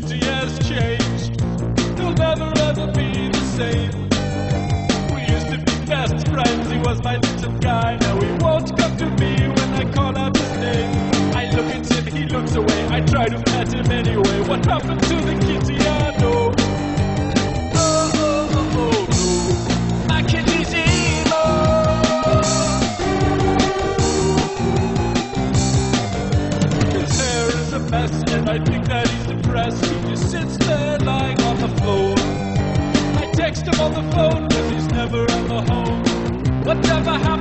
kitty has changed. He'll never ever be the same. We used to be best friends, he was my little guy. Now he won't come to me when I call out his name. I look at him, he looks away, I try to pet him anyway. What happened to the kitty? I know. Oh, oh, oh, oh, no. My kitty's evil. His hair is a mess and I think that he's depressed. He just sits there lying on the floor. I text him on the phone, but he's never ever home. Whatever happened?